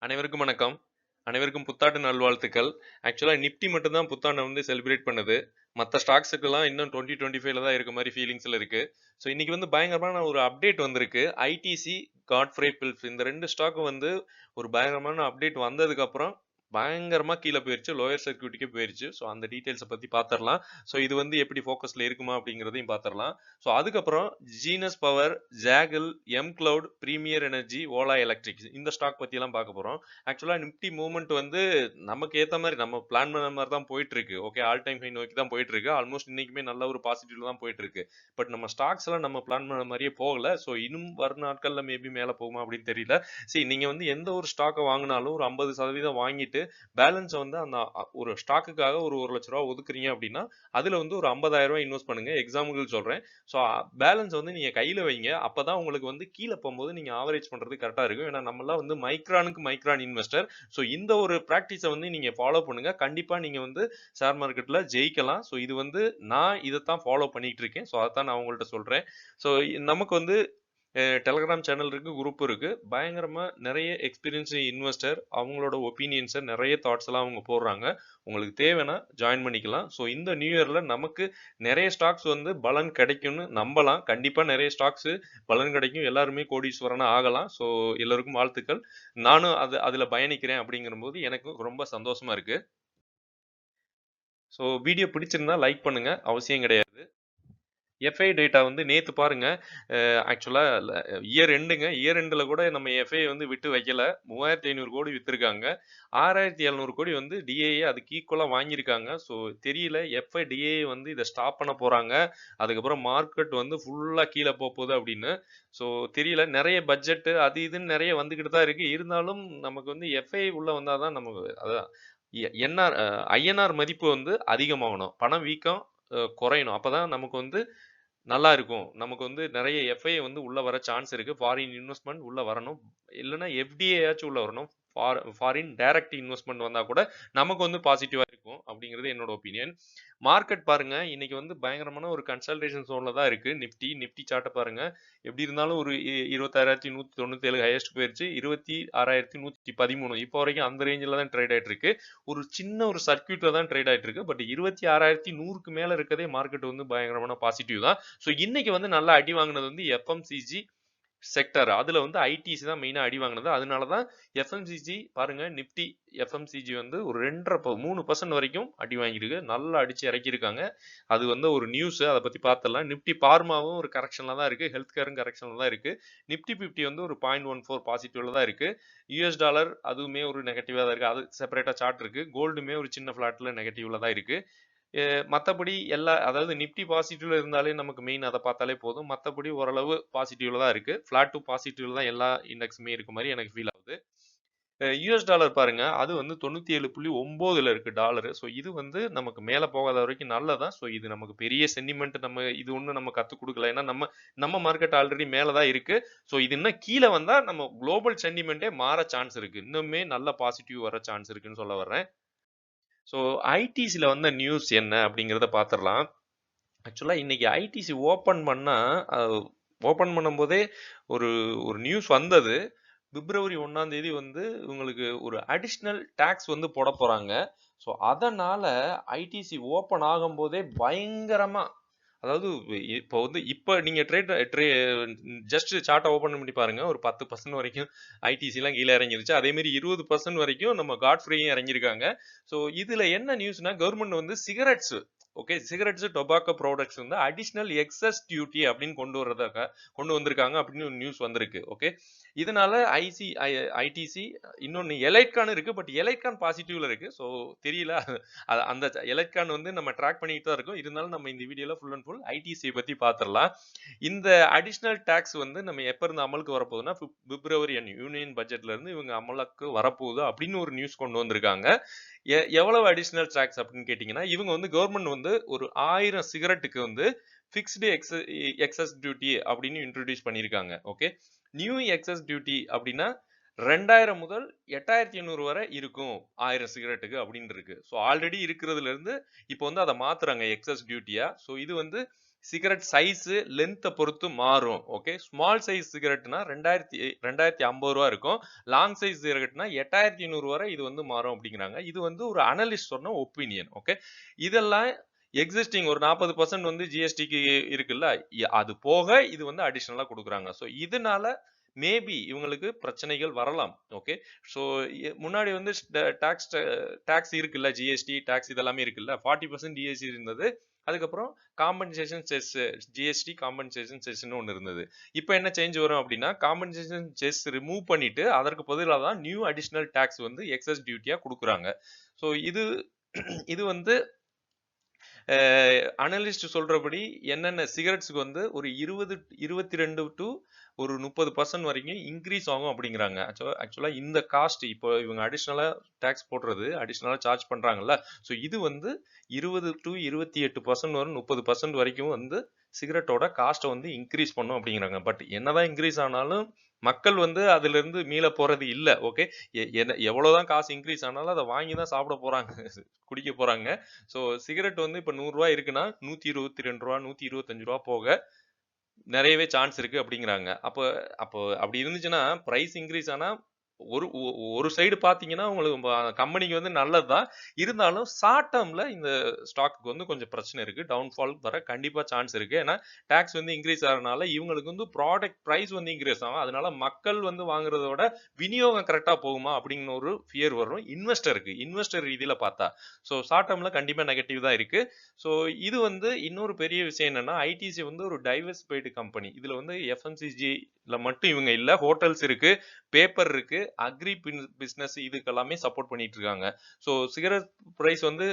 அனைவருக்கும் வணக்கம். அனைவருக்கும் புத்தாண்டு நல்வாழ்த்துக்கள். ஆக்சுவலா நிஃப்டி மட்டும் தான் புத்தாண்ட வந்து செலிப்ரேட் பண்ணுது. மத்த ஸ்டாக்ஸுக்கெல்லாம் இன்னும் 2025ல தான் இருக்க மாரி ஃபீலிங்ஸ்ல இருக்கு. ஸோ இன்னைக்கு வந்து பயங்கரமான ஒரு அப்டேட் வந்திருக்கு. ஐடிசி, காட்ஃப்ரே பிலிப்ஸ் இந்த 2 ஸ்டாக்கும் வந்து ஒரு பயங்கரமான அப்டேட் வந்ததுக்கப்புறம் பயங்கரமா கீழ போயிருச்சு. லோயர் சர்க்யூட்டுக்கே போயிருச்சு. ஸோ அந்த டீட்டெயில்ஸ பத்தி பாத்துரலாம். ஸோ இது வந்து எப்படி ஃபோக்கஸ்ல இருக்குமா அப்படிங்கிறதையும் பாத்துரலாம். ஸோ அதுக்கப்புறம் Genus power, Zaggle, M cloud, Premier energy, Ola electric இந்த ஸ்டாக் பத்தியெல்லாம் பார்க்க போறோம். ஆக்சுவலா நிஃப்டி மூவ்மெண்ட் வந்து நமக்கு ஏத்த மாரி நம்ம பிளான் பண்ண மாரி தான் போயிட்டு இருக்கு. ஓகே, ஆல் டைம் ஹை நோக்கி தான் போயிட்டு இருக்கு. ஆல்மோஸ்ட் இன்னைக்குமே நல்ல ஒரு பாசிட்டிவ்ல தான் போயிட்டு இருக்கு. பட் நம்ம ஸ்டாக்ஸ் எல்லாம் நம்ம பிளான் பண்ண மாரியே போகல. ஸோ இன்னும் வரும் நாட்கள்ல மேபி மேல போகுமா அப்படின்னு தெரியல. சரி, நீங்க வந்து எந்த ஒரு ஸ்டாக்க வாங்குனாலும் ஒரு 50% வாங்கிட்டு பேலன்ஸ் வந்து அந்த ஒரு ஸ்டாக்குக்காக ஒரு ₹1,00,000 ஒதுக்குறீங்க அப்படின்னா அதுல வந்து ஒரு ₹50,000 இன்வெஸ்ட் பண்ணுங்க. எக்ஸாம்பிள் சொல்றேன். ஸோ பேலன்ஸ் வந்து நீங்க கையில வைங்க. அப்பதான் உங்களுக்கு வந்து கீழ போகும்போது நீங்க ஆவரேஜ் பண்றது கரெக்டா இருக்கும். ஏன்னா நம்மலாம் வந்து மைக்ரானுக்கு மைக்ரான் இன்வெஸ்டர். ஸோ இந்த ஒரு பிராக்டிஸை வந்து நீங்க ஃபாலோ பண்ணுங்க. கண்டிப்பா நீங்க வந்து ஷேர் மார்க்கெட்ல ஜெயிக்கலாம். ஸோ இது வந்து நான் இதைத்தான் ஃபாலோ பண்ணிட்டு இருக்கேன். ஸோ அதைத்தான் நான் உங்கள்ட்ட சொல்றேன். ஸோ நமக்கு வந்து டெலகிராம் சேனல் இருக்கு, குரூப் இருக்கு. பயங்கரமா நிறைய எக்ஸ்பீரியன்ஸ் இன்வெஸ்டர் அவங்களோட ஒப்பீனியன்ஸை நிறைய தாட்ஸ் எல்லாம் அவங்க போடுறாங்க. உங்களுக்கு தேவைன்னா ஜாயின் பண்ணிக்கலாம். ஸோ இந்த நியூ இயர்ல நமக்கு நிறைய ஸ்டாக்ஸ் வந்து பலன் கிடைக்கும்னு நம்பலாம். கண்டிப்பா நிறைய ஸ்டாக்ஸ் பலன் கிடைக்கும். எல்லாருமே கோடீஸ்வரனா ஆகலாம். ஸோ எல்லாருக்கும் வாழ்த்துக்கள். நானும் அதுல பயணிக்கிறேன் அப்படிங்கிற போது எனக்கு ரொம்ப சந்தோஷமா இருக்கு. ஸோ வீடியோ பிடிச்சிருந்தா லைக் பண்ணுங்க, அவசியம் கிடையாது. எஃப்ஐ டேட்டா வந்து நேத்து பாருங்க. ஆக்சுவலா இயர் எண்டுங்க. இயர் எண்டுல கூட நம்ம எஃப்ஐ வந்து விட்டு வைக்கல. 3,500 கோடி வித்திருக்காங்க. 6,700 கோடி வந்து டிஏஏ அதுக்கு ஈக்குவலா வாங்கியிருக்காங்க. ஸோ தெரியல எஃப்ஐ டிஏஏ வந்து இதை ஸ்டாப் பண்ண போறாங்க. அதுக்கப்புறம் மார்க்கெட் வந்து ஃபுல்லா கீழே போகுது அப்படின்னு. ஸோ தெரியல. நிறைய பட்ஜெட் அது இதுன்னு நிறைய வந்துகிட்டு தான் இருக்கு. இருந்தாலும் நமக்கு வந்து எஃப்ஐ உள்ள வந்தாதான் நமக்கு அதான் என்ஆர் ஐஎன்ஆர் மதிப்பு வந்து அதிகமாகணும். பணம் வீக்கம் குறையணும். அப்பதான் நமக்கு வந்து நல்லா இருக்கும். நமக்கு வந்து நிறைய எஃப்ஐ வந்து உள்ள வர சான்ஸ் இருக்கு. ஃபாரின் இன்வெஸ்ட்மென்ட் உள்ள வரணும். இல்லன்னா எஃப்டிஏ ஆச்சும் உள்ள வரணும். ஃபாரின் டைரக்ட் இன்வெஸ்ட்மென்ட் வந்தா கூட நமக்கு வந்து பாசிட்டிவா இருக்கும் அப்படிங்கிறது என்னோட ஒப்பீனியன். மார்க்கெட் பாருங்க, இன்னைக்கு வந்து பயங்கரமான ஒரு கன்சல்டேஷன் ஜோன்ல தான் இருக்கு. நிஃப்டி சார்ட்ட பாருங்க. எப்படி இருந்தாலும் ஒரு 26,197 ஹையஸ்ட் போயிருச்சு. 26,113 இப்போ வரைக்கும் அந்த ரேஞ்சில தான் ட்ரேட் ஆயிட்டு இருக்கு. ஒரு சின்ன ஒரு சர்க்யூட்ல தான் ட்ரேட் ஆயிட்டு இருக்கு. பட் 26,100க்கு மேல இருக்கதே மார்க்கெட் வந்து பயங்கரமான பாசிட்டிவ் தான். ஸோ இன்னைக்கு வந்து நல்லா அடி வாங்கினது வந்து எஃப்எம்சிஜி செக்டர். அதுல வந்து ஐடிசி தான் மெயினா அடி வாங்கினது. அதனாலதான் எஃப்எம்சிஜி பாருங்க, நிப்டி எஃப்எம்சிஜி வந்து ஒரு 3% வரைக்கும் அடி வாங்கியிருக்கு. நல்லா அடிச்சு இறக்கியிருக்காங்க. அது வந்து ஒரு நியூஸ், அதை பத்தி பார்த்தலாம். நிப்டி பார்மாவும் ஒரு கரெக்ஷன்ல தான் இருக்கு. ஹெல்த் கேரும் கரெக்ஷன்ல தான் இருக்கு. நிப்டி 50 வந்து ஒரு 0.14 பாசிட்டிவ்ல தான் இருக்கு. யூஎஸ் டாலர் அதுவுமே ஒரு நெகட்டிவா தான் இருக்கு. அது செப்பரேட்டா சார்ட் இருக்கு. கோல்டுமே ஒரு சின்ன பிளாட்ல நெகட்டிவ்ல தான் இருக்கு. மத்தபடி அதாவது நிப்டி பாசிட்டிவ்ல இருந்தாலே நமக்கு மெயின் அதை பார்த்தாலே போதும். மத்தபடி ஓரளவு பாசிட்டிவ்ல தான் இருக்கு. ஃபிளாட் டு பாசிட்டிவ்ல தான் எல்லா இண்டெக்ஸுமே இருக்க மாதிரி எனக்கு ஃபீல் ஆகுது. யூஎஸ் டாலர் பாருங்க, அது வந்து 97.9ல இருக்கு டாலர். ஸோ இது வந்து நமக்கு மேல போகாத வரைக்கும் நல்லதான். ஸோ இது நமக்கு பெரிய சென்டிமெண்ட் நம்ம இது ஒன்றும் நம்ம கத்துக் கொடுக்கல. ஏன்னா நம்ம நம்ம மார்க்கெட் ஆல்ரெடி மேல தான் இருக்கு. ஸோ இது இன்னும் கீழே வந்தா நம்ம குளோபல் சென்டிமெண்டே மாற சான்ஸ் இருக்கு. இன்னுமே நல்ல பாசிட்டிவ் வர சான்ஸ் இருக்குன்னு சொல்ல வர்றேன். ஸோ ஐடிசில வந்த நியூஸ் என்ன அப்படிங்கிறத பார்த்துடலாம். ஆக்சுவலா இன்னைக்கு ஐடிசி ஓபன் பண்ணும்போதே ஒரு ஒரு நியூஸ் வந்தது. பிப்ரவரி 1ஆம் தேதி வந்து உங்களுக்கு ஒரு அடிஷனல் டாக்ஸ் வந்து போட போறாங்க. ஸோ அதனால ஐடிசி ஓபன் ஆகும்போதே பயங்கரமா, அதாவது இப்போ வந்து இப்போ நீங்க ஜஸ்ட் சார்ட்டை ஓபன் பண்ணி பாருங்க. ஒரு 10% வரைக்கும் ஐடிசி எல்லாம் கீழே இறங்கிருச்சு. அதே மாதிரி 20% வரைக்கும் நம்ம காட்ஃப்ரீயும் இறங்கியிருக்காங்க. ஸோ இதுல என்ன நியூஸ்னா, கவர்மெண்ட் வந்து cigarettes, okay, cigarettes tobacco products வந்து அடிஷனல் எக்ஸஸ் டியூட்டி அப்படின்னு கொண்டு வந்திருக்காங்க அப்படின்னு ஒரு நியூஸ் வந்திருக்கு. ஓகே, இதனால ஐடிசி இன்னொன்னு எலைட்கான் இருக்கு. பட் எலைட்கான் பாசிட்டிவ்ல இருக்கு. ஸோ தெரியல. அந்த எலைட்கான் வந்து நம்ம ட்ராக் பண்ணிட்டு தான் இருக்கோம். இருந்தாலும் நம்ம இந்த வீடியோல ஃபுல் அண்ட் ஃபுல் ஐடிசி பத்தி பாத்திரலாம். இந்த அடிஷனல் டாக்ஸ் வந்து நம்ம எப்ப இருந்து அமலுக்கு வரப்போகுதுன்னா, பிப்ரவரி யூனியன் பட்ஜெட்ல இருந்து இவங்க அமலுக்கு வரப்போகுது அப்படின்னு ஒரு நியூஸ் கொண்டு வந்திருக்காங்க. எவ்வளவு அடிஷனல் டாக்ஸ் அப்படின்னு கேட்டீங்கன்னா, இவங்க வந்து கவர்மெண்ட் வந்து ஒரு 1000 சிகரெட்டுக்கு வந்து பிக்ஸ்டு எக்ஸஸ் டியூட்டி அப்படின்னு இன்ட்ரோடியூஸ் பண்ணியிருக்காங்க. ஓகே, நியூ எக்ஸஸ் டியூட்டி அப்படின்னா 2000 முதல் 8500 வரை இருக்கும் 1000 சிகரெட்டுக்கு அப்படின்னு இருக்கு. ஸோ ஆல்ரெடி இருக்கிறதுல இருந்து இப்போ வந்து அதை மாத்துறாங்க எக்ஸஸ் டியூட்டியா. ஸோ இது வந்து சிகரெட் சைஸ் லென்த்தை பொறுத்து மாறும். ஓகே. ஸ்மால் சைஸ் சிகரெட்னா 2050 ரூபா இருக்கும். லாங் சைஸ் சிகரெட்னா 8500 வரை இது வந்து மாறும் அப்படிங்கிறாங்க. இது வந்து ஒரு அனலிஸ்ட் சொன்ன ஒப்பீனியன். ஓகே. இதெல்லாம் எக்ஸிஸ்டிங் ஒரு 40% வந்து ஜிஎஸ்டிக்கு இருக்குல்ல, அது போக இது வந்து அடிஷனலா கொடுக்குறாங்க. ஸோ இதனால மேபி இவங்களுக்கு பிரச்சனைகள் வரலாம். ஓகே. ஸோ முன்னாடி வந்து டாக்ஸ் டாக்ஸ் இருக்குல்ல, ஜிஎஸ்டி டாக்ஸ் இதெல்லாமே இருக்குல்ல, 40% ஜிஎஸ்டி இருந்தது. அதுக்கப்புறம் காம்பன்சேஷன் செஸ், ஜிஎஸ்டி காம்பன்சேஷன் செஸ்ன்னு ஒன்று இருந்தது. இப்போ என்ன சேஞ்ச் வரும் அப்படின்னா, காம்பன்சேஷன் செஸ் ரிமூவ் பண்ணிட்டு அதற்கு பதிலாக தான் நியூ அடிஷனல் டாக்ஸ் வந்து எக்ஸஸ் டியூட்டியா கொடுக்குறாங்க. ஸோ இது இது வந்து அனலிஸ்ட் சொல்றபடி என்னென்ன சிகரெட்ஸ்க்கு வந்து ஒரு 22 டு ஒரு 30% வரைக்கும் இன்க்ரீஸ் ஆகும் அப்படிங்கிறாங்க. ஆக்சுவலா இந்த காஸ்ட் இப்போ இவங்க அடிஷனலா டாக்ஸ் போடுறது, அடிஷனலா சார்ஜ் பண்றாங்கல்ல, ஸோ இது வந்து 20 டு 28% வரும், 30% வரைக்கும் வந்து சிகரெட்டோட காஸ்ட்டை வந்து இன்க்ரீஸ் பண்ணும் அப்படிங்கிறாங்க. பட் என்னதான் இன்க்ரீஸ் ஆனாலும் மக்கள் வந்து அதுல இருந்து மீள போறது இல்ல. ஓகே. எவ்வளவுதான் காசு இன்க்ரீஸ் ஆனாலும் அதை வாங்கி தான் சாப்பிட போறாங்க, குடிக்க போறாங்க. ஸோ சிகரெட் வந்து இப்ப 100 ரூபாய் இருக்குன்னா 122 ரூபா, 125 ரூபா போக நிறையவே சான்ஸ் இருக்கு அப்படிங்கிறாங்க. அப்போ அப்போ அப்படி இருந்துச்சுன்னா பிரைஸ் இன்க்ரீஸ் ஆனா ஒரு சைடு பாத்தீங்கன்னா உங்களுக்கு கம்பெனிக்கு வந்து நல்லதுதான். இருந்தாலும் ஷார்ட் டேர்ம்ல இந்த ஸ்டாக்கு வந்து கொஞ்சம் பிரச்சனை இருக்கு. டவுன்ஃபால் வர கண்டிப்பா சான்ஸ் இருக்கு. ஏன்னா டாக்ஸ் வந்து இன்க்ரீஸ் ஆகிறதுனால இவங்களுக்கு வந்து ப்ராடக்ட் பிரைஸ் வந்து இன்க்ரீஸ் ஆகும். அதனால மக்கள் வந்து வாங்குறத விட விநியோகம் கரெக்டா போகுமா அப்படிங்கிற ஒரு ஃபியர் வரும் இன்வெஸ்டர் ரீதியில பார்த்தா. ஸோ ஷார்ட் டேர்ம்ல கண்டிப்பா நெகட்டிவ் தான் இருக்கு. ஸோ இது வந்து இன்னொரு பெரிய விஷயம் என்னன்னா, ஐடிசி வந்து ஒரு டைவர்சிஃபைடு கம்பெனி. இதுல வந்து எஃப்எம்சிஜில மட்டும் இவங்க இல்ல, ஹோட்டல்ஸ் இருக்கு, பேப்பர் இருக்கு, அக்ரி பிசினஸ் இதுக்கெல்லாமே சப்போர்ட் பண்ணிட்டு இருக்காங்க. ஸோ சிகரெட் பிரைஸ் வந்து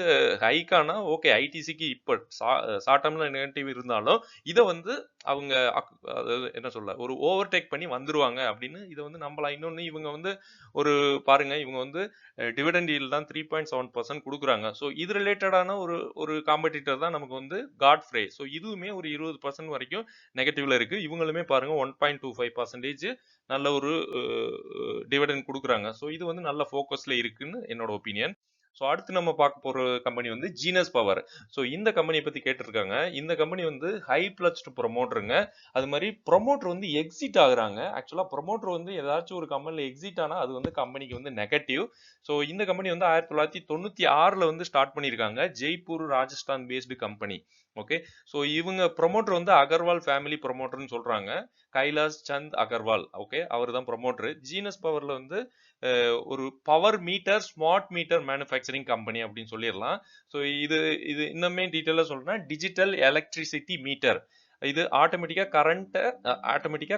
ஹைக்கானா ஓகே, ஐடிசிக்கு இப்போ ஷார்ட் டேர்ம்ல நெகட்டிவ் இருந்தாலும் இதை வந்து அவங்க அதாவது என்ன சொல்ல ஒரு ஓவர்டேக் பண்ணி வந்துருவாங்க அப்படின்னு இதை வந்து நம்பலாம். இன்னொன்னு இவங்க வந்து ஒரு பாருங்க, இவங்க வந்து டிவிடெண்ட் ஈல்ட் தான் 3.7% கொடுக்குறாங்க. ஸோ இது ரிலேட்டடான ஒரு காம்படிட்டர் தான் நமக்கு வந்து காட்ஃப்ரே. ஸோ இதுவுமே ஒரு 20% வரைக்கும் நெகட்டிவ்ல இருக்கு. இவங்களுமே பாருங்க 1.25% நல்ல ஒரு டிவிடெண்ட் கொடுக்குறாங்க. ஸோ இது வந்து நல்ல ஃபோக்கஸ்ல இருக்குன்னு என்னோட ஒப்பீனியன். ஸோ அடுத்து நம்ம பார்க்க போற கம்பெனி வந்து ஜீனஸ் பவர். ஸோ இந்த கம்பெனியை பத்தி கேட்டிருக்காங்க. இந்த கம்பெனி வந்து ஹை பிளச்டு ப்ரொமோட்டருங்க. அது மாதிரி ப்ரொமோட்டர் வந்து எக்ஸிட் ஆகுறாங்க. ஆக்சுவலா ப்ரொமோட்டர் வந்து ஏதாச்சும் ஒரு கம்பெனில எக்ஸிட் ஆனா அது வந்து கம்பெனிக்கு வந்து நெகட்டிவ். ஸோ இந்த கம்பெனி வந்து 1996 வந்து ஸ்டார்ட் பண்ணியிருக்காங்க. Jaipur Rajasthan based company. Okay. So இவங்க ப்ரொமோட்டர் வந்து அகர்வால் ஃபேமிலி ப்ரொமோட்டர்னு சொல்றாங்க. கைலாஷ் சந்த் அகர்வால். ஓகே. அவர் தான் ப்ரொமோட்டர். ஜீனஸ் பவர்ல வந்து ஒரு power meter, smart meter manufacturing company அப்படின்னு சொல்லிடலாம். ஸோ இது இது இன்னுமே டீட்டெயிலாக சொல்றேன்னா, டிஜிட்டல் எலக்ட்ரிசிட்டி மீட்டர். இது ஆட்டோமேட்டிக்கா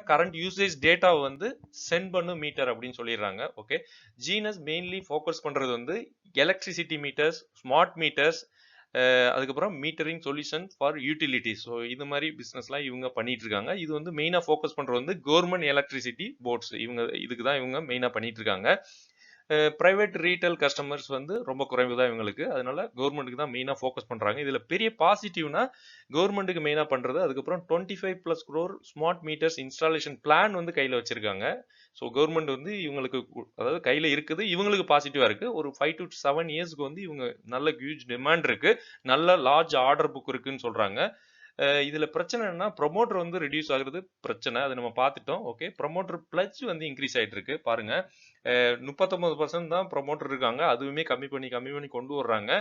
கரண்ட் யூசேஜ் டேட்டாவை வந்து சென்ட் பண்ணும் மீட்டர் அப்படின்னு சொல்லிடுறாங்க. ஓகே. ஜீனஸ் மெயின்லி ஃபோக்கஸ் பண்றது வந்து எலக்ட்ரிசிட்டி மீட்டர்ஸ், ஸ்மார்ட் மீட்டர்ஸ், அதுக்கப்புறம் metering solution for utilities. So இது மாதிரி பிஸ்னஸ்லாம் இவங்க பண்ணிட்டு இருக்காங்க. இது வந்து மெயினாக ஃபோக்கஸ் பண்ணுறது வந்து கவர்மெண்ட் எலக்ட்ரிசிட்டி போர்ட்ஸ். இதுக்கு தான் இவங்க மெயினாக பண்ணிட்டு இருக்காங்க. பிரைவேட் ரீட்டைல் கஸ்டமர்ஸ் வந்து ரொம்ப குறைவு தான் இவங்களுக்கு. அதனால கவர்மெண்ட்டுக்கு தான் மெயினாக ஃபோக்கஸ் பண்ணுறாங்க. இதில் பெரிய பாசிட்டிவ்னா கவர்மெண்ட்டுக்கு மெயினாக பண்ணுறது. அதுக்கப்புறம் 25+ crore smart meters installation plan வந்து கையில் வச்சிருக்காங்க. ஸோ கவர்மெண்ட் வந்து இவங்களுக்கு அதாவது கையில் இருக்குது, இவங்களுக்கு பாசிட்டிவாக இருக்கு. ஒரு 5 to 7 இயர்ஸ்க்கு வந்து இவங்க நல்ல ஹியூஜ் டிமாண்ட் இருக்கு, நல்ல லார்ஜ் ஆர்டர் புக் இருக்குன்னு சொல்றாங்க. இதுல பிரச்சனை என்ன, ப்ரொமோட்டர் வந்து ரெடியூஸ் ஆகுறது பிரச்சனை, அது நம்ம பார்த்துட்டோம். ஓகே. ப்ரொமோட்டர் பிளட்ஜ் வந்து இன்க்ரீஸ் ஆயிட்டு இருக்கு பாருங்க. 39% தான் ப்ரொமோட்டர் இருக்காங்க, அதுவுமே கம்மி பண்ணி கொண்டு வர்றாங்க.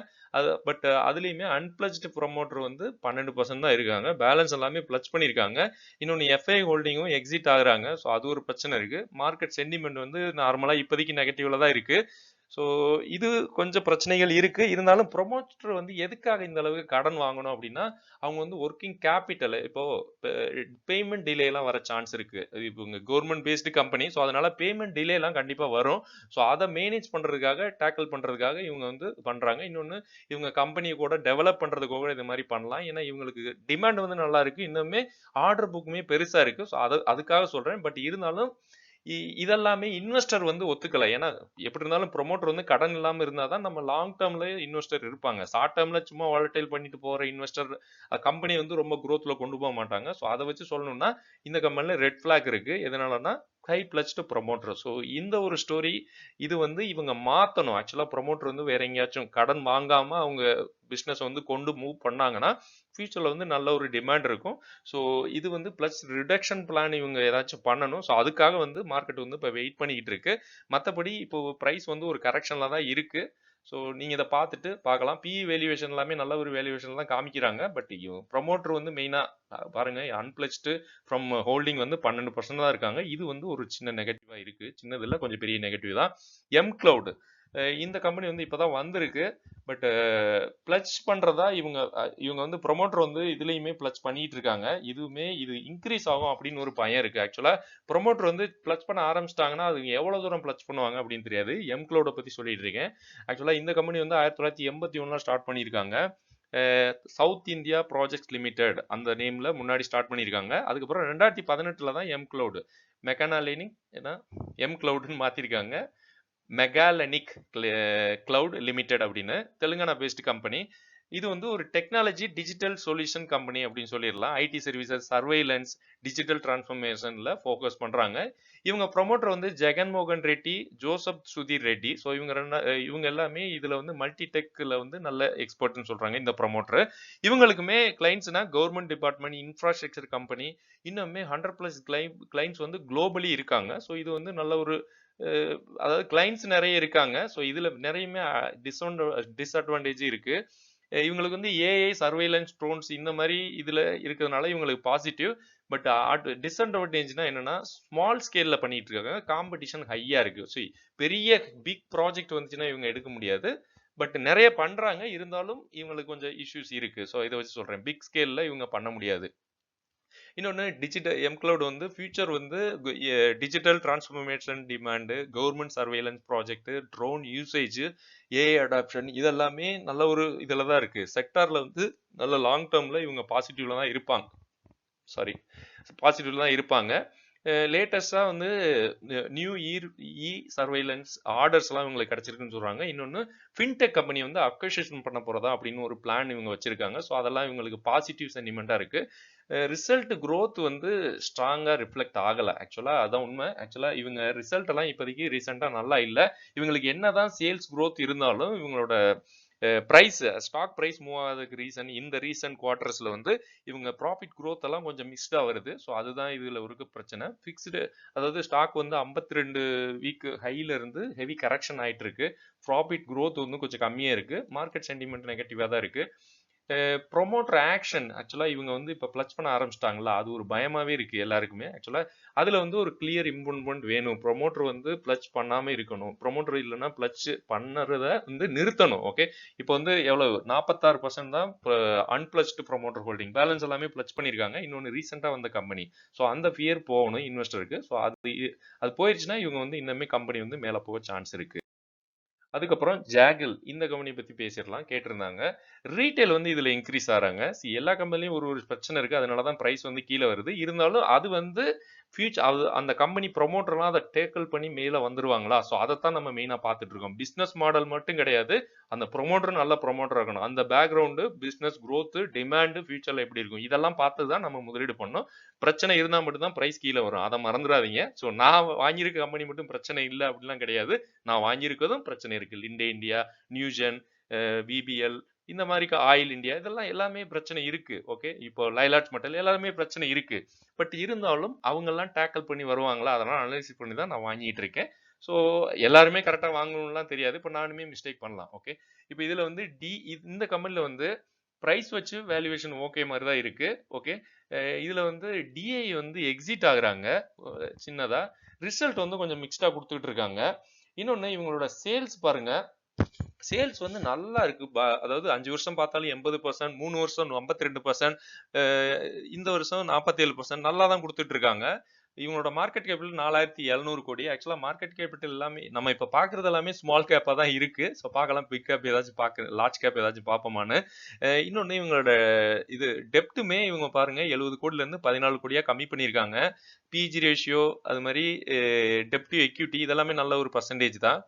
பட் அதுலயுமே அன்பிளட்ஜ்டு ப்ரொமோட்டர் வந்து 12% தான் இருக்காங்க. பேலன்ஸ் எல்லாமே பிளட்ஜ் பண்ணியிருக்காங்க. இன்னொன்று எஃப்ஐ ஹோல்டிங்கும் எக்ஸிட் ஆகுறாங்க. ஸோ அது ஒரு பிரச்சனை இருக்கு. மார்க்கெட் சென்டிமெண்ட் வந்து நார்மலா இப்போதைக்கு நெகட்டிவ்ல தான் இருக்கு. ஸோ இது கொஞ்சம் பிரச்சனைகள் இருக்கு. இருந்தாலும் ப்ரொமோட்டர் வந்து எதுக்காக இந்த அளவுக்கு கடன் வாங்கணும் அப்படின்னா, அவங்க வந்து ஒர்க்கிங் கேபிட்டல் இப்போ பேமெண்ட் டிலே எல்லாம் வர சான்ஸ் இருக்கு. இப்போ இவங்க கவர்மெண்ட் பேஸ்டு கம்பெனி. ஸோ அதனால பேமெண்ட் டிலே எல்லாம் கண்டிப்பா வரும். ஸோ அதை மேனேஜ் பண்றதுக்காக, டேக்கிள் பண்றதுக்காக இவங்க வந்து பண்றாங்க. இன்னொன்னு, இவங்க கம்பெனியை கூட டெவலப் பண்றதுக்காக இது மாதிரி பண்ணலாம். ஏன்னா இவங்களுக்கு டிமாண்ட் வந்து நல்லா இருக்கு, இன்னுமே ஆர்டர் புக்குமே பெருசா இருக்கு. ஸோ அதுக்காக சொல்றேன். பட் இருந்தாலும் இதெல்லாமே இன்வெஸ்டர் வந்து ஒத்துக்கல. ஏன்னா எப்படி இருந்தாலும் ப்ரொமோட்டர் வந்து கடன் இல்லாம இருந்தாதான் நம்ம லாங் டேர்ம்ல இன்வெஸ்டர் இருப்பாங்க. ஷார்ட் டேர்ம்ல சும்மா வாலட்டைல் பண்ணிட்டு போற இன்வெஸ்டர் கம்பெனி வந்து ரொம்ப குரோத்ல கொண்டு போக மாட்டாங்க. ஸோ அதை வச்சு சொல்லணும்னா இந்த கம்பெனில ரெட் பிளாக் இருக்கு. எதனாலன்னா ஹை பிளஸ்டு ப்ரொமோட்டர். ஸோ இந்த ஒரு ஸ்டோரி இது வந்து இவங்க மாற்றணும். ஆக்சுவலாக ப்ரொமோட்டர் வந்து வேற எங்கேயாச்சும் கடன் வாங்காமல் அவங்க பிஸ்னஸ் வந்து கொண்டு மூவ் பண்ணாங்கன்னா ஃபியூச்சரில் வந்து நல்ல ஒரு டிமாண்ட் இருக்கும். ஸோ இது வந்து ப்ளஸ் ரிடக்ஷன் பிளான் இவங்க ஏதாச்சும் பண்ணணும். ஸோ அதுக்காக வந்து மார்க்கெட் வந்து இப்போ வெயிட் பண்ணிக்கிட்டு இருக்கு. மற்றபடி இப்போ ப்ரைஸ் வந்து ஒரு கரெக்ஷனில் தான் இருக்கு. ஸோ நீங்கள் இதை பார்த்துட்டு பார்க்கலாம். பிஇ வேல்யூவேஷன் எல்லாமே நல்ல ஒரு வேல்யூவேஷன் தான் காமிக்கிறாங்க. பட் ப்ரொமோட்டர் வந்து மெயினாக பாருங்க அன்பிளஸ்டு ஃப்ரம் ஹோல்டிங் வந்து 12% தான் இருக்காங்க. இது வந்து ஒரு சின்ன நெகட்டிவா இருக்கு. சின்னதில்ல, கொஞ்சம் பெரிய நெகட்டிவ் தான். எம் கிளவுட் இந்த கம்பெனி வந்து இப்போதான் வந்திருக்கு. பட் பிளச் பண்றதா இவங்க வந்து ப்ரொமோட்டர் வந்து இதுலயுமே பிளச் பண்ணிட்டு இருக்காங்க. இது இன்க்ரீஸ் ஆகும் அப்படின்னு ஒரு பயம் இருக்கு. ஆக்சுவலா ப்ரொமோட்டர் வந்து பிளச் பண்ண ஆரம்பிச்சிட்டாங்கன்னா அது எவ்வளவு தூரம் பிளச் பண்ணுவாங்க அப்படின்னு தெரியாது. எம் கிளவுட பத்தி சொல்லிட்டு இருக்கேன். ஆக்சுவலா இந்த கம்பெனி வந்து 1981 ஸ்டார்ட் பண்ணியிருக்காங்க. சவுத் இந்தியா ப்ராஜெக்ட் லிமிடெட் அந்த நேம்ல முன்னாடி ஸ்டார்ட் பண்ணியிருக்காங்க. அதுக்கப்புறம் 2018 தான் எம் கிளவுட் மெக்கானாலினிக் ஏன்னா எம் கிளவுட்னு மாத்திருக்காங்க. மெகாலனிக் கிளவுட் லிமிடெட் அப்படின்னு தெலுங்கானா பேஸ்டு கம்பெனி. இது வந்து ஒரு டெக்னாலஜி டிஜிட்டல் சொல்யூஷன் கம்பெனி அப்படின்னு சொல்லிடலாம். ஐடி சர்வீசஸ், சர்வைலன்ஸ், டிஜிட்டல் டிரான்ஸ்ஃபர்மேஷன்ல ஃபோக்கஸ் பண்றாங்க. இவங்க ப்ரொமோட்டர் வந்து ஜெகன்மோகன் ரெட்டி, ஜோசப் சுதீர் ரெட்டி. ஸோ இவங்க எல்லாமே இதுல வந்து மல்டி டெக்ல வந்து நல்ல எக்ஸ்பர்ட்னு சொல்றாங்க இந்த ப்ரொமோட்டர். இவங்களுக்குமே கிளைண்ட்ஸ்னா கவர்மெண்ட் டிபார்ட்மெண்ட், இன்ஃப்ராஸ்ட்ரக்சர் கம்பெனி, இன்னுமே 100+ கிளைண்ட்ஸ் வந்து குளோபலி இருக்காங்க. ஸோ இது வந்து நல்ல ஒரு அதாவது கிளைண்ட்ஸ் நிறைய இருக்காங்க. ஸோ இதுல நிறையமே டிஸ்அட்வான்டேஜ் இருக்கு. இவங்களுக்கு வந்து ஏஐ சர்வைலன்ஸ் ட்ரோன்ஸ் இந்த மாதிரி இதுல இருக்கிறதுனால இவங்களுக்கு பாசிட்டிவ். பட் டிஸ்அட்வான்டேஜ்னா என்னன்னா ஸ்மால் ஸ்கேல்ல பண்ணிட்டு இருக்காங்க. காம்படிஷன் ஹையா இருக்கு. ஸோ பெரிய பிக் ப்ராஜெக்ட் வந்துச்சுன்னா இவங்க எடுக்க முடியாது. பட் நிறைய பண்றாங்க, இருந்தாலும் இவங்களுக்கு கொஞ்சம் இஷ்யூஸ் இருக்கு. ஸோ இதை வச்சு சொல்றேன், பிக் ஸ்கேல்ல இவங்க பண்ண முடியாது. இன்னொன்று டிஜிட்டல் எம் கிளவுட் வந்து ஃபியூச்சர் வந்து digital transformation demand, government surveillance project, drone usage, AI adoption இதெல்லாமே நல்ல ஒரு இதில் தான் இருக்கு. செக்டார்ல வந்து நல்ல லாங் டேர்ம்ல இவங்க பாசிட்டிவ்ல தான் இருப்பாங்க. பாசிட்டிவ்ல தான் இருப்பாங்க. லேட்டஸ்டாக வந்து நியூ இ சர்வைலன்ஸ் ஆர்டர்ஸ்லாம் இவங்களுக்கு கிடைச்சிருக்குன்னு சொல்கிறாங்க. இன்னொன்று ஃபின்டெக் கம்பெனி வந்து அக்வசிஷன் பண்ண போகிறதா அப்படின்னு ஒரு பிளான் இவங்க வச்சுருக்காங்க. ஸோ அதெல்லாம் இவங்களுக்கு பாசிட்டிவ் சென்டிமெண்ட்டாக இருக்குது. ரிசல்ட் க்ரோத் வந்து ஸ்ட்ராங்காக ரிஃப்ளெக்ட் ஆகலை. ஆக்சுவலாக அதான் உண்மை. ஆக்சுவலாக இவங்க ரிசல்ட் எல்லாம் இப்போதைக்கு ரீசெண்டாக நல்லா இல்லை. இவங்களுக்கு என்னதான் சேல்ஸ் க்ரோத் இருந்தாலும் இவங்களோட பிரைஸ் ஸ்டாக் பிரைஸ் மூவ் ஆகிறதுக்கு ரீசன் இந்த ரீசன்ட் குவார்டர்ஸ்ல வந்து இவங்க ப்ராஃபிட் க்ரோத் எல்லாம் கொஞ்சம் மிக்ஸ்டா வருது. ஸோ அதுதான் இதுல இருக்க பிரச்சனை. ஃபிக்ஸ்டு அதாவது ஸ்டாக் வந்து 52 வீக் ஹைல இருந்து ஹெவி கரெக்ஷன் ஆயிட்டு இருக்கு. ப்ராஃபிட் க்ரோத் வந்து கொஞ்சம் கம்மியா இருக்கு. மார்க்கெட் சென்டிமெண்ட் நெகட்டிவா தான் இருக்கு. ப்ரொமோட்டர் ஆக்ஷன் ஆக்சுவலாக இவங்க வந்து இப்போ பிளச் பண்ண ஆரம்பிச்சிட்டாங்களா, அது ஒரு பயமாகவே இருக்குது எல்லாருக்குமே. ஆக்சுவலாக அதில் வந்து ஒரு கிளியர் இம்ப்ரூவ்மெண்ட் வேணும். ப்ரொமோட்டர் வந்து பிளச் பண்ணாமல் இருக்கணும். ப்ரொமோட்டர் இல்லைன்னா பிளச் பண்ணுறத வந்து நிறுத்தணும். ஓகே, இப்போ வந்து எவ்வளவு 46% தான் அன்பிளச்டு ப்ரொமோட்டர் ஹோல்டிங். பேலன்ஸ் எல்லாமே பிளச் பண்ணியிருக்காங்க. இன்னொன்று ரீசெண்டாக வந்த கம்பெனி. ஸோ அந்த ஃபியர் போகணும் இன்வெஸ்டருக்கு. ஸோ அது போயிடுச்சுன்னா இவங்க வந்து இன்னுமே கம்பெனி வந்து மேலே போக சான்ஸ் இருக்கு. அதுக்கப்புறம் ஜாகிள் இந்த கம்பெனி பத்தி பேசிடலாம். கேட்டிருந்தாங்க. ரீட்டைல் வந்து இதுல இன்க்ரீஸ் ஆறாங்க. எல்லா கம்பெனிலையும் ஒரு பிரச்சனை இருக்கு. அதனாலதான் பிரைஸ் வந்து கீழே வருது. இருந்தாலும் அது வந்து ஃபியூச்சர் அந்த கம்பெனி ப்ரொமோட்டர்லாம் அதை டேக்கிள் பண்ணி மேல வந்துருவாங்களா? ஸோ அதைத்தான் நம்ம மெயினா பார்த்துட்டு இருக்கோம். பிசினஸ் மாடல் மட்டும் கிடையாது, அந்த ப்ரொமோட்டர் நல்ல ப்ரொமோட்டர் இருக்கணும். அந்த பேக்ரவுண்டு, பிசினஸ் growth, டிமாண்ட் ஃபியூச்சர்ல எப்படி இருக்கும் இதெல்லாம் பார்த்து தான் நம்ம முதலீடு பண்ணணும். பிரச்சனை இருந்தா மட்டும்தான் பிரைஸ் கீழே வரும். அதை மறந்துடாதீங்க. ஸோ நான் வாங்கியிருக்க கம்பெனி மட்டும் பிரச்சனை இல்லை அப்படிலாம் கிடையாது. நான் வாங்கியிருக்கதும் பிரச்சனை இருக்கு. லிண்டே இந்தியா, நியூஜென், விபிஎல், இந்த மாதிரி ஆயில் இந்தியா, இதெல்லாம் எல்லாமே பிரச்சனை இருக்கு. ஓகே, இப்போ லைலாட்ஸ் மெட்டல் எல்லாருமே பிரச்சனை இருக்கு. பட் இருந்தாலும் அவங்க எல்லாம் டேக்கிள் பண்ணி வருவாங்களா, அதெல்லாம் அனலைசிஸ் பண்ணி தான் நான் வாங்கிட்டு இருக்கேன். ஸோ எல்லாருமே கரெக்டாக வாங்கணும்லாம் தெரியாது. இப்போ நானுமே மிஸ்டேக் பண்ணலாம். ஓகே, இப்போ இதுல வந்து இந்த கம்பெனில வந்து பிரைஸ் வச்சு வேல்யூவேஷன் ஓகே மாதிரி தான் இருக்கு. ஓகே, இதுல வந்து டிஐ வந்து எக்ஸிட் ஆகுறாங்க சின்னதா. ரிசல்ட் வந்து கொஞ்சம் மிக்ஸ்டா கொடுத்துட்டு இருக்காங்க. இன்னொன்னு இவங்களோட சேல்ஸ் பாருங்க, சேல்ஸ் வந்து நல்லா இருக்கு. அதாவது 5 வருஷம் பார்த்தாலும் 80%, 3 வருஷம் 52%, இந்த வருஷம் 47% நல்லா தான் கொடுத்துட்டு இருக்காங்க. இவங்களோட மார்க்கெட் கேபிட்டல் 4700 கோடி. ஆக்சுவலா மார்க்கெட் கேபிட்டல் எல்லாமே நம்ம இப்ப பாக்குறது எல்லாமே ஸ்மால் கேப்பா தான் இருக்கு. ஸோ பார்க்கலாம் பிக் கேப் ஏதாச்சும் லார்ஜ் கேப் ஏதாச்சும் பார்ப்போமான்னு. இன்னொன்னு இவங்களோட இது டெப்ட்டுமே இவங்க பாருங்க 70 கோடில இருந்து 14 கோடியா கம்மி பண்ணியிருக்காங்க. பிஜி ரேஷியோ அது மாதிரி டெப்ட் எக்யூட்டி இதெல்லாமே நல்ல ஒரு பர்சன்டேஜ் தான்.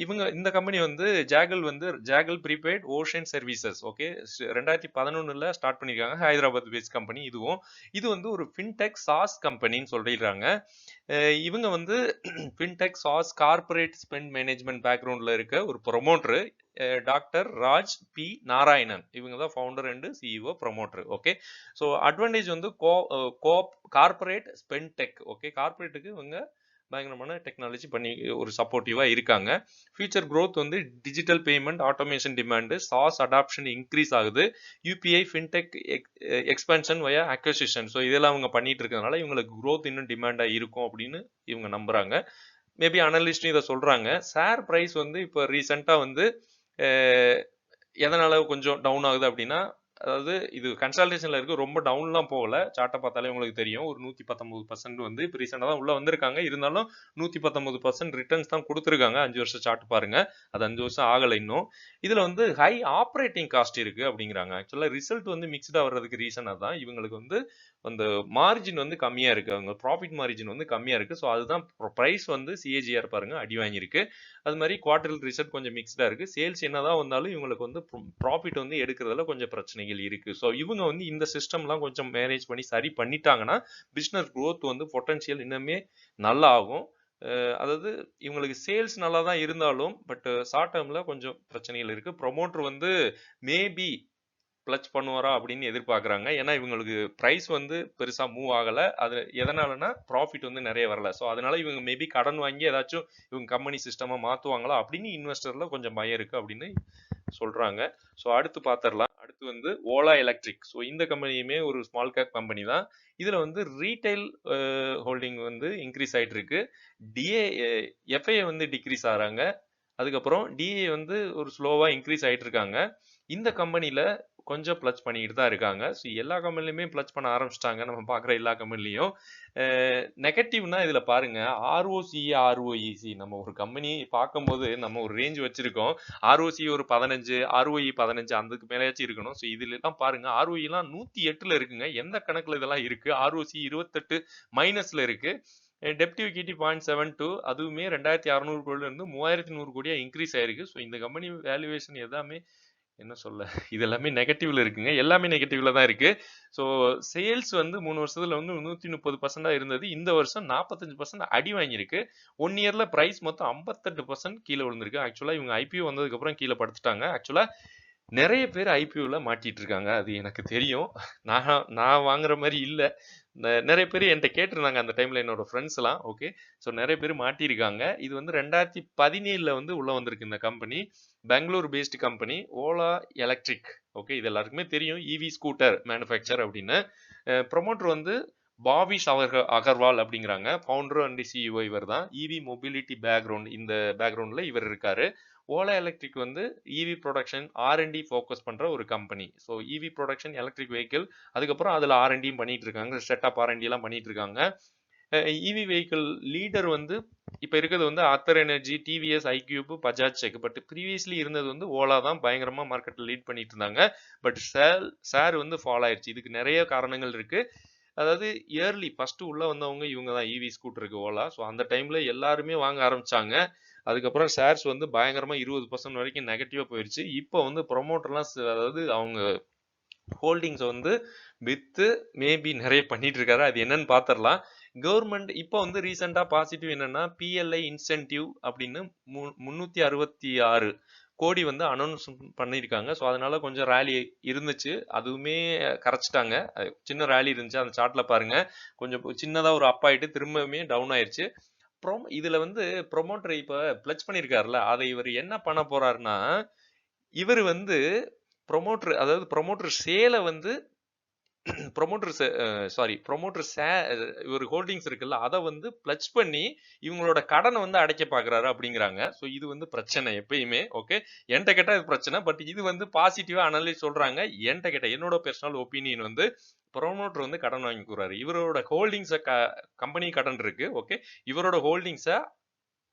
இவங்க இந்த கம்பெனி வந்து Zaggle prepaid ocean services. Okay, 2011ல ஸ்டார்ட் பண்ணியிருக்காங்க. ஹைதராபாத் பேஸ்ட் கம்பெனி இதுவும். இது வந்து ஒரு ஃபின்டெக் சாஸ் கம்பெனின்னு சொல்லிடுறாங்க. இவங்க வந்து fintech SaaS corporate spend management பேக்ரவுண்ட்ல இருக்க ஒரு promoter doctor Raj P Narayanan. இவங்க தான் founder and CEO promoter. Okay, so advantage வந்து கார்பரேட் ஸ்பெண்ட் டெக். ஓகே, கார்பரேட்டுக்கு இவங்க பயங்கரமான டெக்னாலஜி பண்ணி ஒரு சப்போர்ட்டிவா இருக்காங்க. ஃபியூச்சர் growth வந்து digital payment automation demand SaaS adoption increase ஆகுது. UPI fintech expansion via acquisition. So இதெல்லாம் அவங்க பண்ணிட்டு இருக்கிறதுனால இவங்களுக்கு growth இன்னும் டிமாண்டா இருக்கும் அப்படின்னு இவங்க நம்புறாங்க. மேபி அனலிஸ்டும் இதை சொல்றாங்க. ஷேர் பிரைஸ் வந்து இப்போ ரீசெண்டா வந்து எதனால கொஞ்சம் டவுன் ஆகுது அப்படின்னா, அதாவது இது கன்சல்டேஷன்ல இருக்கு, ரொம்ப டவுன்லாம் போகல. சார்ட்டை பார்த்தாலே உங்களுக்கு தெரியும். ஒரு 119% வந்து இப்போ ரீசெண்டாக தான் உள்ள வந்திருக்காங்க. இருந்தாலும் 119% ரிட்டர்ன்ஸ் தான் கொடுத்துருக்காங்க. 5 வருஷம் சார்ட் பாருங்க, அது 5 வருஷம் ஆகலை இன்னும். இதுல வந்து ஹை ஆப்ரேட்டிங் காஸ்ட் இருக்கு அப்படிங்கிறாங்க. ஆக்சுவலா ரிசல்ட் வந்து மிக்ஸ்டா வர்றதுக்கு ரீசன் அதான். இவங்களுக்கு வந்து அந்த மார்ஜின் வந்து கம்மியா இருக்கு, அவங்க ப்ராஃபிட் மார்ஜின் வந்து கம்மியா இருக்கு. ஸோ அதுதான் பிரைஸ் வந்து சிஏஜிஆர் பாருங்க அடி வாங்கியிருக்கு. அது மாதிரி குவார்டர்லி ரிசல்ட் கொஞ்சம் மிக்ஸ்டா இருக்கு. சேல்ஸ் என்னதான் வந்தாலும் இவங்களுக்கு வந்து ப்ராஃபிட் வந்து எடுக்கிறதுல கொஞ்சம் பிரச்சனைகள் இருக்கு. ஸோ இவங்க வந்து இந்த சிஸ்டம்லாம் கொஞ்சம் மேனேஜ் பண்ணி சரி பண்ணிட்டாங்கன்னா பிசினஸ் growth வந்து பொட்டன்ஷியல் இன்னுமே நல்லா ஆகும். அதாவது இவங்களுக்கு சேல்ஸ் நல்லா தான் இருந்தாலும் பட் ஷார்ட் டேர்ம்ல கொஞ்சம் பிரச்சனைகள் இருக்கு. ப்ரொமோட்டர் வந்து மேபி பிளச் பண்ணுவாரா அப்படின்னு எதிர்பார்க்குறாங்க. ஏன்னா இவங்களுக்கு பிரைஸ் வந்து பெருசா மூவ் ஆகல. அது எதனாலனா ப்ராஃபிட் வந்து நிறைய வரல. ஸோ அதனால இவங்க மேபி கடன் வாங்கி ஏதாச்சும் இவங்க கம்பெனி சிஸ்டமா மாத்துவாங்களா அப்படின்னு இன்வெஸ்டர்ல கொஞ்சம் பயம் இருக்கு அப்படின்னு சொல்றாங்க. ஸோ அடுத்து பார்த்துடலாம். அடுத்து வந்து ஓலா எலக்ட்ரிக். ஸோ இந்த கம்பெனியுமே ஒரு ஸ்மால் கேப் கம்பெனி தான். இதுல வந்து ரீட்டைல் ஹோல்டிங் வந்து இன்க்ரீஸ் ஆயிட்டு இருக்கு. டிஏ எஃப்ஐ வந்து டிக்ரீஸ் ஆகிறாங்க. அதுக்கப்புறம் டிஏ வந்து ஒரு ஸ்லோவா இன்க்ரீஸ் ஆயிட்டு இருக்காங்க. இந்த கம்பெனில கொஞ்சம் பிளச் பண்ணிட்டு தான் இருக்காங்க. ஸோ எல்லா கம்பெனிலுமே பிளச் பண்ண ஆரம்பிச்சிட்டாங்க, நம்ம பார்க்குற எல்லா கம்பெனிலையும். நெகட்டிவ்னா இதுல பாருங்க, ஆர்ஓசி ஆர்ஓஇசி. நம்ம ஒரு கம்பெனி பார்க்கும்போது நம்ம ஒரு ரேஞ்ச் வச்சிருக்கோம். ஆர்ஓசி ஒரு 15, ஆர்ஓஇ 15 அதுக்கு மேலேயாச்சும் இருக்கணும். ஸோ இதுல எல்லாம் பாருங்க, ஆர்ஓஇ எல்லாம் 108ல இருக்குங்க. எந்த கணக்குல இதெல்லாம் இருக்கு? ஆர்ஓசி 28 மைனஸ்ல இருக்கு. டெப்ட் ஈக்விட்டி 0.72, அதுவுமே 2600 கோடியில இருந்து 3100 கோடியா இன்க்ரீஸ் ஆயிருக்கு. ஸோ இந்த கம்பெனி வேல்யூவேஷன் எல்லாமே என்ன சொல்ல, இது எல்லாமே நெகட்டிவ்ல இருக்குங்க. எல்லாமே நெகட்டிவ்ல தான் இருக்கு. ஸோ சேல்ஸ் வந்து 3 வருஷத்துல வந்து 130% இருந்தது. இந்த வருஷம் 45% அடி வாங்கியிருக்கு. 1 இயர்ல பிரைஸ் மொத்தம் 58% கீழே விழுந்திருக்கு. ஆக்சுவலா இவங்க ஐபிஓ வந்ததுக்கு அப்புறம் கீழே படுத்துட்டாங்க. ஆக்சுவலா நிறைய பேர் ஐபிஓல மாட்டிட்டு இருக்காங்க, அது எனக்கு தெரியும். நான் வாங்குற மாதிரி இல்ல. நிறைய பேர் என்கிட்ட கேட்டிருந்தாங்க அந்த டைம்ல, என்னோட ஃப்ரெண்ட்ஸ் எல்லாம். ஓகே, ஸோ நிறைய பேர் மாட்டியிருக்காங்க. இது வந்து 2017ல வந்து உள்ள வந்திருக்கு இந்த company. Bangalore based company Ola electric. Okay, இது எல்லாருக்குமே தெரியும், இவி ஸ்கூட்டர் மேனுஃபேக்சர் அப்படின்னு. ப்ரொமோட்டர் வந்து பாவிஷ் அகர்வால் அப்படிங்கிறாங்க. ஃபவுண்டர் அண்ட் சிஇஓ இவர் தான். இவி மொபிலிட்டி பேக்ரவுண்ட், இந்த பேக்ரவுண்ட்ல இவர் இருக்காரு. ஓலா எலக்ட்ரிக் வந்து இவி ப்ரொடக்ஷன் ஆர்என்டி ஃபோக்கஸ் பண்ற ஒரு கம்பெனி. ஸோ இவி ப்ரொடக்ஷன் எலக்ட்ரிக் வெஹிக்கிள், அதுக்கப்புறம் அதுல ஆர்என்டியும் பண்ணிட்டு இருக்காங்க, செட்டப் ஆர்என்டி எல்லாம் பண்ணிட்டு இருக்காங்க. இவி வெஹிக்கிள் லீடர் வந்து இப்ப இருக்கிறது வந்து அத்தர் energy, TVS, iQube, Bajaj check. But previously இருந்தது வந்து ஓலா தான் பயங்கரமா மார்க்கெட்ல லீட் பண்ணிட்டு இருந்தாங்க. பட் ஷேர் வந்து ஃபால் ஆயிடுச்சு. இதுக்கு நிறைய காரணங்கள் இருக்கு. அதாவது இயர்லி ஃபர்ஸ்ட் உள்ள வந்தவங்க இவங்க தான், இவி ஸ்கூட்டருக்கு ஓலா. ஸோ அந்த டைம்ல எல்லாருமே வாங்க ஆரம்பிச்சாங்க. அதுக்கப்புறம் ஷேர்ஸ் வந்து பயங்கரமா 20% வரைக்கும் நெகட்டிவா போயிருச்சு. இப்போ வந்து ப்ரொமோட்டர்லாம் அதாவது அவங்க ஹோல்டிங்ஸ் வந்து வித்து மேபி நிறைய பண்ணிட்டு இருக்காரு. அது என்னன்னு பாத்திரலாம். கவர்மெண்ட் இப்போ வந்து ரீசெண்டா பாசிட்டிவ் என்னன்னா, பிஎல்ஐ இன்சென்டிவ் அப்படின்னு 366 கோடி வந்து அனௌன்ஸ் பண்ணியிருக்காங்க. ஸோ அதனால கொஞ்சம் ரேலி இருந்துச்சு, அதுவுமே கரைச்சிட்டாங்க. சின்ன ரேலி இருந்துச்சு, அந்த சார்ட்ல பாருங்க. கொஞ்சம் சின்னதா ஒரு அப் ஆயிட்டு திரும்பவுமே டவுன் ஆயிருச்சு. இதுல வந்து ப்ரொமோட்டர் இப்ப பிளச் பண்ணிருக்காருல, அதை இவர் என்ன பண்ண போறாருன்னா, இவர் வந்து ப்ரொமோட்டர், அதாவது ப்ரொமோட்டர் சேலை வந்து ப்ரொமோட்டர் ஒரு ஹோல்டிங்ஸ் இருக்குல்ல, அதை வந்து பிளச் பண்ணி இவங்களோட கடனை வந்து அடைக்க பாக்குறாரு அப்படிங்கிறாங்க. ஸோ இது வந்து பிரச்சனை எப்பயுமே. ஓகே, என்கிட்ட கேட்டா இது பிரச்சனை. பட் இது வந்து பாசிட்டிவா அனலைஸ் சொல்றாங்க. என்கிட்ட கேட்ட என்னோட பர்சனல் ஒப்பீனியன் வந்து ப்ரொமோட்டர் வந்து கடன் வாங்கிக்கிறாரு. இவரோட ஹோல்டிங்ஸை கம்பெனி கடன் இருக்கு. ஓகே, இவரோட ஹோல்டிங்ஸை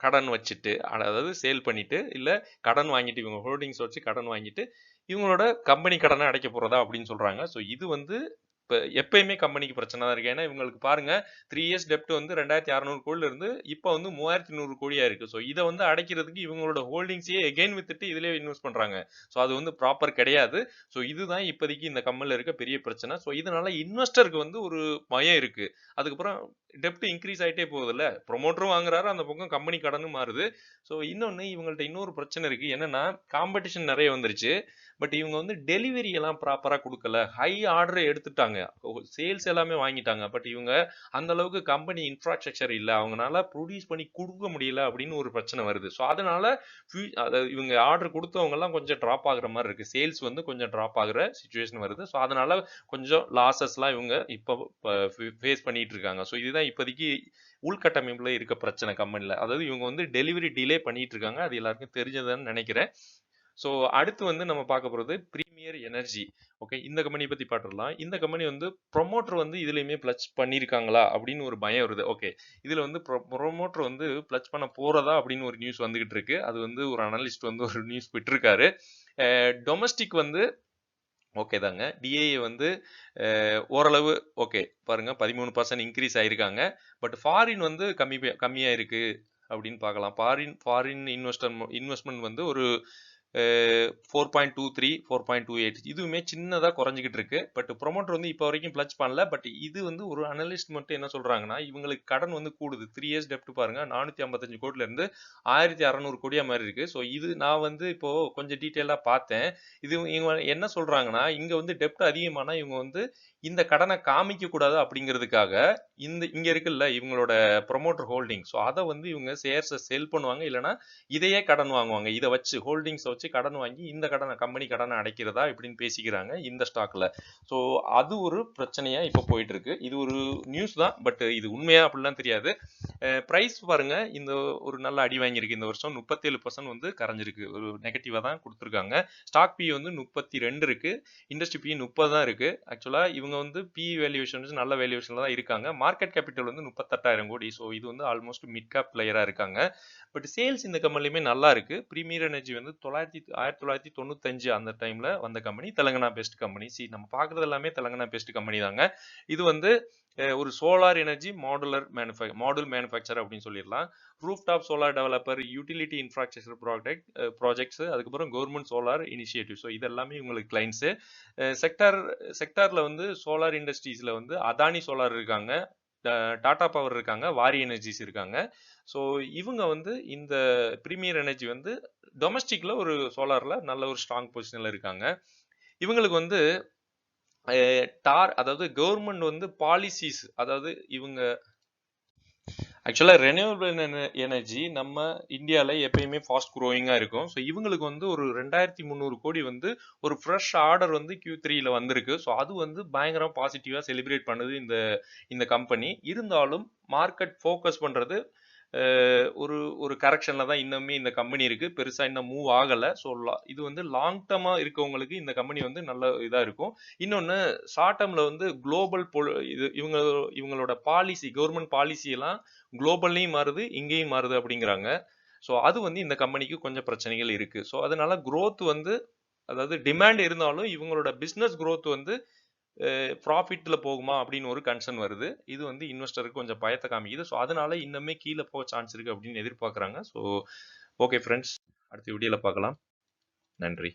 கடன் வச்சுட்டு, அதாவது சேல் பண்ணிட்டு இல்ல கடன் வாங்கிட்டு, இவங்க ஹோல்டிங்ஸ் வச்சு கடன் வாங்கிட்டு இவங்களோட கம்பெனி கடனை அடைக்க போறதா அப்படின்னு சொல்றாங்க. ஸோ இது வந்து எப்பயுமே கம்பெனிக்கு பிரச்சனை தான் இருக்கு. ஏன்னா இவங்களுக்கு பாருங்க 3 இயர்ஸ் டெப்ட் வந்து 2600 கோடில இருந்து இப்போ வந்து 3100 கோடியா இருக்கு. ஸோ இதை வந்து அடைக்கிறதுக்கு இவங்களோட ஹோல்டிங்ஸையே எகைன் வித்துட்டு இதுலயே இன்வெஸ்ட் பண்றாங்க. ஸோ அது வந்து ப்ராப்பர் கிடையாது. ஸோ இதுதான் இப்போதைக்கு இந்த கம்பெனில இருக்க பெரிய பிரச்சனை. ஸோ இதனால இன்வெஸ்டருக்கு வந்து ஒரு பயம் இருக்கு. அதுக்கப்புறம் டெப்ட் இன்க்ரீஸ் ஆயிட்டே போகுதுல்ல, ப்ரொமோட்டரும் வாங்குறாரு, அந்த பக்கம் கம்பெனி கடனும் மாறுது. ஸோ இன்னொன்னு இவங்கள்ட்ட இன்னொரு பிரச்சனை இருக்கு. என்னன்னா காம்படிஷன் நிறைய வந்துருச்சு. பட் இவங்க வந்து டெலிவரி எல்லாம் ப்ராப்பரா கொடுக்கல. ஹை ஆர்டர் எடுத்துட்டாங்க, சேல்ஸ் எல்லாமே வாங்கிட்டாங்க. பட் இவங்க அந்த அளவுக்கு கம்பெனி இன்ஃப்ராஸ்ட்ரக்சர் இல்ல, அவங்களால ப்ரொடியூஸ் பண்ணி கொடுக்க முடியல அப்படின்னு ஒரு பிரச்சனை வருது. ஸோ அதனால அதாவது இவங்க ஆர்டர் கொடுத்தவங்க எல்லாம் கொஞ்சம் டிராப் ஆகுற மாதிரி இருக்கு. சேல்ஸ் வந்து கொஞ்சம் டிராப் ஆகுற சுச்சுவேஷன் வருது. ஸோ அதனால கொஞ்சம் லாசஸ்லாம் இவங்க இப்போ ஃபேஸ் பண்ணிட்டு இருக்காங்க. ஸோ இதுதான் இப்போதைக்கு உள்கட்டமைப்புல இருக்க பிரச்சனை கம்பெனில. அதாவது இவங்க வந்து டெலிவரி டிலே பண்ணிட்டு இருக்காங்க. அது எல்லாருக்கும் தெரிஞ்சதுன்னு நினைக்கிறேன். ஸோ அடுத்து வந்து நம்ம பார்க்க போகிறது பிரீமியர் எனர்ஜி. ஓகே, இந்த கம்பெனி பற்றி பார்த்துடலாம். இந்த கம்பெனி வந்து ப்ரொமோட்டர் வந்து இதுலையுமே பிளச் பண்ணியிருக்காங்களா அப்படின்னு ஒரு பயம் வருது. ஓகே, இதில் வந்து ப்ரொமோட்டர் வந்து பிளச் பண்ண போகிறதா அப்படின்னு ஒரு நியூஸ் வந்துகிட்டு இருக்கு. அது வந்து ஒரு அனலிஸ்ட் வந்து ஒரு நியூஸ் விட்டுருக்காரு. டொமஸ்டிக் வந்து ஓகே தாங்க. டிஏஏ வந்து ஓரளவு ஓகே பாருங்க 13% இன்க்ரீஸ் ஆயிருக்காங்க. பட் ஃபாரின் வந்து கம்மியா இருக்கு அப்படின்னு பார்க்கலாம். ஃபாரின் இன்வெஸ்ட்மெண்ட் வந்து ஒரு 4.23 4.28 இதுவுமே சின்னதா குறைஞ்சிக்கிட்டு இருக்கு. பட் ப்ரொமோட்டர் வந்து இப்போ வரைக்கும் பிளச் பண்ணல. பட் இது வந்து ஒரு அனலிஸ்ட் மட்டும் என்ன சொல்றாங்கன்னா, இவங்களுக்கு கடன் வந்து கூடுது. 3 இயர்ஸ் டெப்ட் பாருங்க 455 கோடில இருந்து 1600 கோடியா மாதிரி இருக்கு. ஸோ இது நான் வந்து இப்போ கொஞ்சம் டீட்டெயிலா பார்த்தேன். இது இவங்க என்ன சொல்றாங்கன்னா, இங்க வந்து டெப்ட் அதிகமானா இவங்க வந்து இந்த கடனை காமிக்க கூடாது அப்படிங்கிறதுக்காக இங்க இருக்குல்ல இவங்களோட ப்ரொமோட்டர் ஹோல்டிங், ஸோ அதை வந்து இவங்க ஷேர்ஸை செல் பண்ணுவாங்க, இல்லைன்னா இதையே கடன் வாங்குவாங்க. இதை வச்சு ஹோல்டிங்ஸை வச்சு கடன் வாங்கி இந்த கம்பெனி கடனை அடைக்கிறதா இப்படின்னு பேசிக்கிறாங்க இந்த ஸ்டாக்ல. ஸோ அது ஒரு பிரச்சனையா இப்போ போயிட்டு இருக்கு. இது ஒரு நியூஸ் தான், பட் இது உண்மையா அப்படிலாம் தெரியாது. பிரைஸ் பாருங்க, இந்த ஒரு நல்ல அடி வாங்கியிருக்கு இந்த வருஷம். 37% வந்து கரைஞ்சிருக்கு, ஒரு நெகட்டிவா தான் கொடுத்துருக்காங்க. ஸ்டாக் பி வந்து 32 இருக்கு, இண்டஸ்ட்ரி பி 30 தான் இருக்கு. ஆக்சுவலா இவங்க வந்து பி வேல்யூவேஷன் நல்ல வேல்யூவேஷன்ல தான் இருக்காங்க. மார்க்கெட் கேபிட்டல் வந்து 38,000 கோடி. ஸோ இது வந்து ஆல்மோஸ்ட் மிட் கேப் பிளேயரா இருக்காங்க. பட் சேல்ஸ் இந்த கம்பெனிலுமே நல்லா இருக்கு. பிரீமியர் எனர்ஜி வந்து 1995 அந்த டைம்ல வந்த கம்பெனி, தெலங்கானா பெஸ்ட் கம்பெனி. நம்ம பார்க்கறது எல்லாமே தெலங்கானா பெஸ்ட் கம்பெனி தாங்க. இது வந்து ஒரு சோலார் எனர்ஜி மாடுல் மேனுஃபேக்சர் அப்படின்னு சொல்லிடலாம். Roof top solar developer, utility infrastructure projects, அதுக்கப்புறம் கவர்மெண்ட் சோலார் இனிஷியேட்டிவ். ஸோ இது எல்லாமே உங்களுக்கு கிளைண்ட்ஸ். செக்டார்ல வந்து சோலார் இண்டஸ்ட்ரீஸ்ல வந்து அதானி சோலார் இருக்காங்க, டாடா பவர் இருக்காங்க, வாரி எனர்ஜிஸ் இருக்காங்க. ஸோ இவங்க வந்து இந்த பிரீமியர் எனர்ஜி வந்து டொமஸ்டிக்ல ஒரு சோலார்ல நல்ல ஒரு ஸ்ட்ராங் பொசிஷன்ல இருக்காங்க. இவங்களுக்கு வந்து அதாவது கவர்மெண்ட் வந்து பாலிசிஸ், அதாவது இவங்க ஆக்சுவலா ரெனியூவபிள் எனர்ஜி நம்ம இந்தியால எப்பயுமே ஃபாஸ்ட் க்ரோயிங்கா இருக்கும். ஸோ இவங்களுக்கு வந்து ஒரு 2300 கோடி வந்து ஒரு ஃப்ரெஷ் ஆர்டர் வந்து Q3ல வந்திருக்கு. ஸோ அது வந்து பயங்கரம் பாசிட்டிவா செலிப்ரேட் பண்ணுது இந்த கம்பெனி. இருந்தாலும் மார்க்கெட் ஃபோக்கஸ் பண்றது ஒரு ஒரு கரெக்ஷன்ல தான் இன்னுமே இந்த கம்பெனி இருக்கு. பெருசா இன்னும் மூவ் ஆகல. ஸோ இது வந்து லாங் டர்மா இருக்கவங்களுக்கு இந்த கம்பெனி வந்து நல்ல இதா இருக்கும். இன்னொன்னு ஷார்ட் டர்ம்ல வந்து குளோபல் இவங்களோட பாலிசி, கவர்மெண்ட் பாலிசி எல்லாம் குளோபல்லையும் மாறுது, இங்கேயும் மாறுது அப்படிங்கிறாங்க. ஸோ அது வந்து இந்த கம்பெனிக்கு கொஞ்சம் பிரச்சனைகள் இருக்கு. ஸோ அதனால growth வந்து, அதாவது டிமாண்ட் இருந்தாலும் இவங்களோட பிசினஸ் growth வந்து ப்ராஃபிட்ல போகுமா அப்படின்னு ஒரு கன்சர்ன் வருது. இது வந்து இன்வெஸ்டருக்கு கொஞ்சம் பயத்தை காமிக்குது. ஸோ அதனால இன்னுமே கீழே போக சான்ஸ் இருக்கு அப்படின்னு எதிர்பார்க்குறாங்க. ஸோ ஓகே ஃப்ரெண்ட்ஸ், அடுத்த வீடியோல பார்க்கலாம். நன்றி.